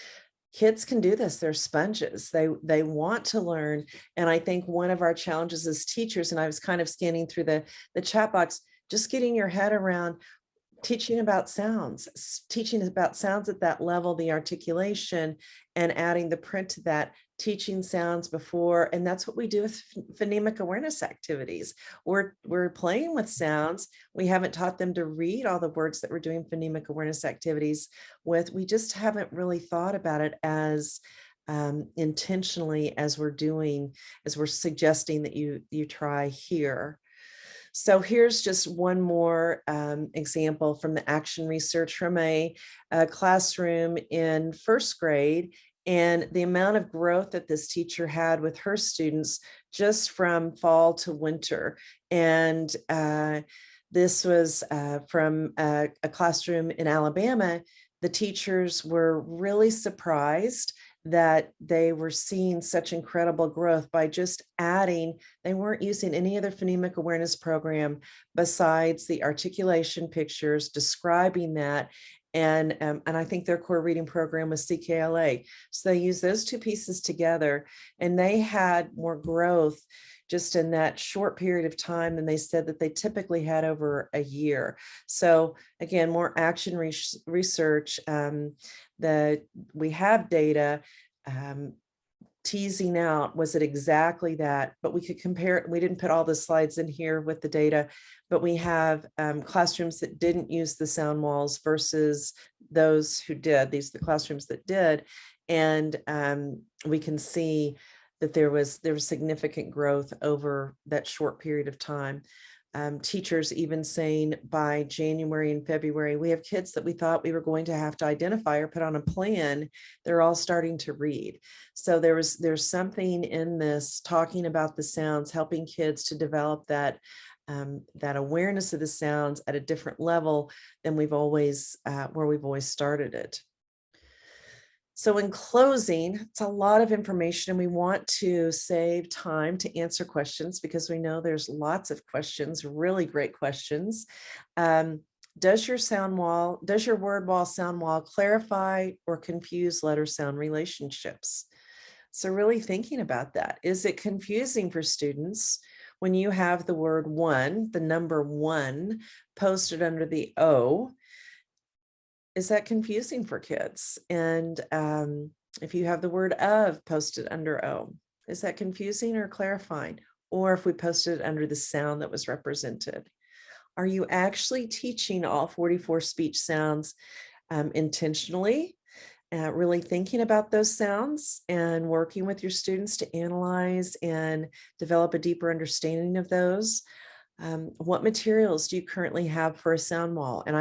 kids can do this. They're sponges. They want to learn. And I think one of our challenges as teachers, and I was kind of scanning through the chat box, just getting your head around teaching about sounds at that level, the articulation, and adding the print to that, teaching sounds before. And that's what we do with phonemic awareness activities. We're playing with sounds. We haven't taught them to read all the words that we're doing phonemic awareness activities with. We just haven't really thought about it as intentionally as we're suggesting that you try here. So here's just one more example from the action research from a classroom in 1st grade, and the amount of growth that this teacher had with her students just from fall to winter. And this was from a classroom in Alabama. The teachers were really surprised that they were seeing such incredible growth by just adding. They weren't using any other phonemic awareness program besides the articulation pictures, describing that. And I think their core reading program was CKLA. So they used those two pieces together, and they had more growth just in that short period of time than they said that they typically had over a year. So again, more action research, that we have data teasing out, was it exactly that? But we could compare it. We didn't put all the slides in here with the data, but we have classrooms that didn't use the sound walls versus those who did. These are the classrooms that did. And we can see that there was significant growth over that short period of time. Teachers even saying by January and February, we have kids that we thought we were going to have to identify or put on a plan. They're all starting to read. So there's something in this talking about the sounds, helping kids to develop that awareness of the sounds at a different level than we've always started it. So in closing, it's a lot of information, and we want to save time to answer questions because we know there's lots of questions, really great questions. Does your word wall sound wall clarify or confuse letter sound relationships? So really thinking about that. Is it confusing for students when you have the word one, the number 1 posted under the O? Is that confusing for kids? And if you have the word of posted under O, is that confusing or clarifying? Or if we posted it under the sound that was represented? Are you actually teaching all 44 speech sounds intentionally, really thinking about those sounds and working with your students to analyze and develop a deeper understanding of those? What materials do you currently have for a sound wall? And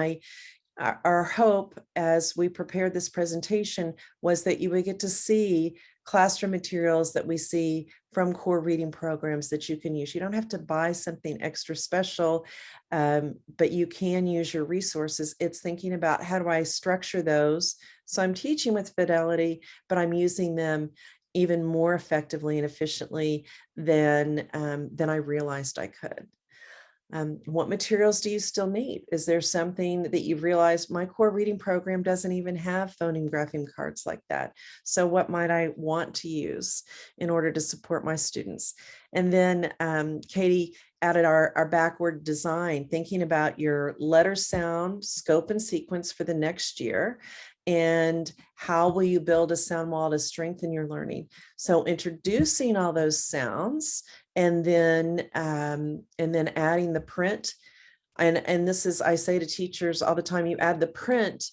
our hope as we prepared this presentation was that you would get to see classroom materials that we see from core reading programs that you can use. You don't have to buy something extra special, but you can use your resources. It's thinking about how do I structure those? So I'm teaching with fidelity, but I'm using them even more effectively and efficiently than I realized I could. What materials do you still need? Is there something that you've realized my core reading program doesn't even have phoneme grapheme cards like that? So what might I want to use in order to support my students? And then Katie added our backward design, thinking about your letter sound, scope and sequence for the next year. And how will you build a sound wall to strengthen your learning? So introducing all those sounds and then adding the print. And this is, I say to teachers all the time, you add the print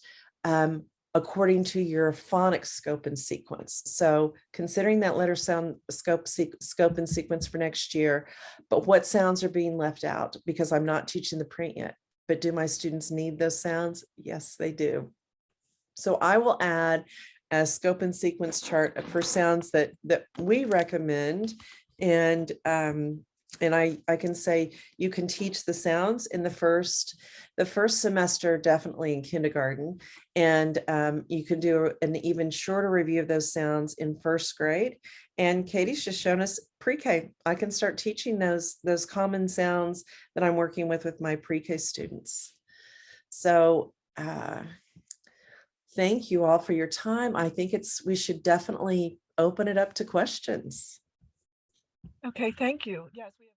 according to your phonics scope and sequence. So considering that letter sound scope and sequence for next year, but what sounds are being left out because I'm not teaching the print yet. But do my students need those sounds? Yes, they do. So I will add a scope and sequence chart for sounds that we recommend. And I can say you can teach the sounds in the first semester, definitely in kindergarten. And you can do an even shorter review of those sounds in first grade. And Katie's just shown us pre-K. I can start teaching those common sounds that I'm working with my pre-K students. So thank you all for your time. I think we should definitely open it up to questions. Okay, thank you. Yes, we have